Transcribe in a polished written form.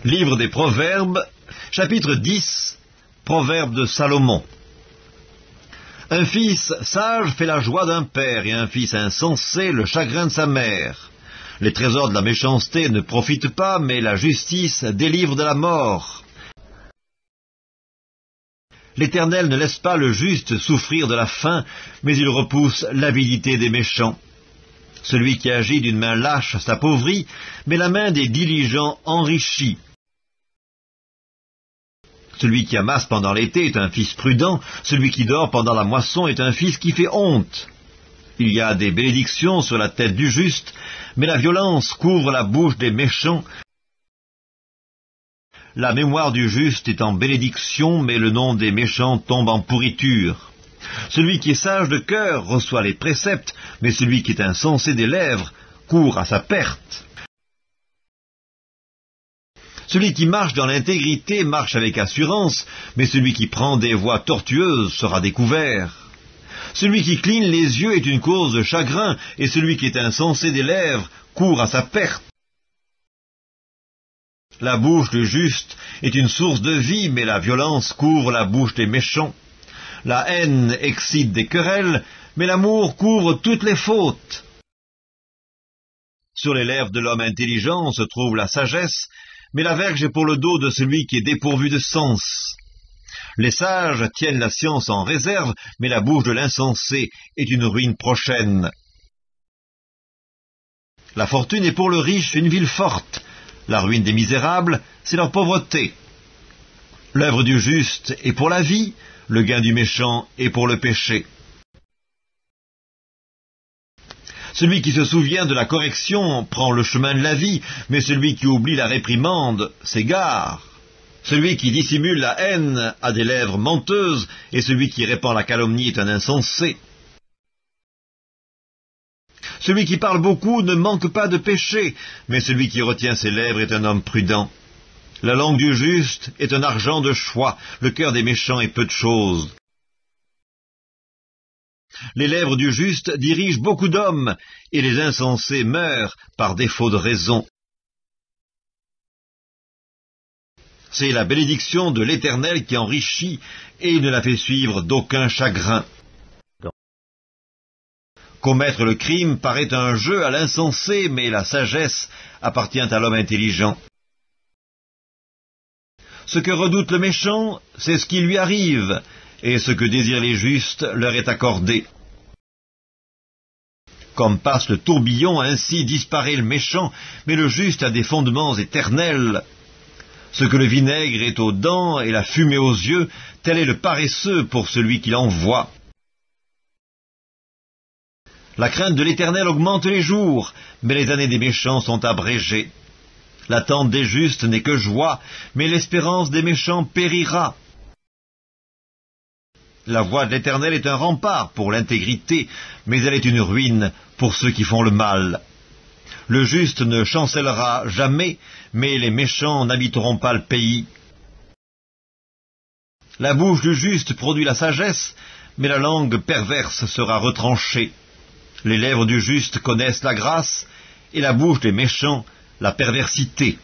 Livre des Proverbes, chapitre 10, Proverbes de Salomon. Un fils sage fait la joie d'un père, et un fils insensé le chagrin de sa mère. Les trésors de la méchanceté ne profitent pas, mais la justice délivre de la mort. L'Éternel ne laisse pas le juste souffrir de la faim, mais il repousse l'avidité des méchants. Celui qui agit d'une main lâche s'appauvrit, mais la main des diligents enrichit. Celui qui amasse pendant l'été est un fils prudent, celui qui dort pendant la moisson est un fils qui fait honte. Il y a des bénédictions sur la tête du juste, mais la violence couvre la bouche des méchants. La mémoire du juste est en bénédiction, mais le nom des méchants tombe en pourriture. Celui qui est sage de cœur reçoit les préceptes, mais celui qui est insensé des lèvres court à sa perte. Celui qui marche dans l'intégrité marche avec assurance, mais celui qui prend des voies tortueuses sera découvert. Celui qui cligne les yeux est une cause de chagrin, et celui qui est insensé des lèvres court à sa perte. La bouche du juste est une source de vie, mais la violence couvre la bouche des méchants. La haine excite des querelles, mais l'amour couvre toutes les fautes. Sur les lèvres de l'homme intelligent se trouve la sagesse, mais la verge est pour le dos de celui qui est dépourvu de sens. Les sages tiennent la science en réserve, mais la bouche de l'insensé est une ruine prochaine. La fortune est pour le riche une ville forte. La ruine des misérables, c'est leur pauvreté. L'œuvre du juste est pour la vie, le gain du méchant est pour le péché. Celui qui se souvient de la correction prend le chemin de la vie, mais celui qui oublie la réprimande s'égare. Celui qui dissimule la haine a des lèvres menteuses, et celui qui répand la calomnie est un insensé. Celui qui parle beaucoup ne manque pas de péché, mais celui qui retient ses lèvres est un homme prudent. La langue du juste est un argent de choix, le cœur des méchants est peu de chose. Les lèvres du juste dirigent beaucoup d'hommes, et les insensés meurent par défaut de raison. C'est la bénédiction de l'Éternel qui enrichit, et il ne la fait suivre d'aucun chagrin. Commettre le crime paraît un jeu à l'insensé, mais la sagesse appartient à l'homme intelligent. Ce que redoute le méchant, c'est ce qui lui arrive, et ce que désirent les justes leur est accordé. Comme passe le tourbillon, ainsi disparaît le méchant, mais le juste a des fondements éternels. Ce que le vinaigre est aux dents et la fumée aux yeux, tel est le paresseux pour celui qui l'envoie. La crainte de l'Éternel augmente les jours, mais les années des méchants sont abrégées. L'attente des justes n'est que joie, mais l'espérance des méchants périra. La voie de l'Éternel est un rempart pour l'intégrité, mais elle est une ruine pour ceux qui font le mal. Le juste ne chancellera jamais, mais les méchants n'habiteront pas le pays. La bouche du juste produit la sagesse, mais la langue perverse sera retranchée. Les lèvres du juste connaissent la grâce, et la bouche des méchants la perversité.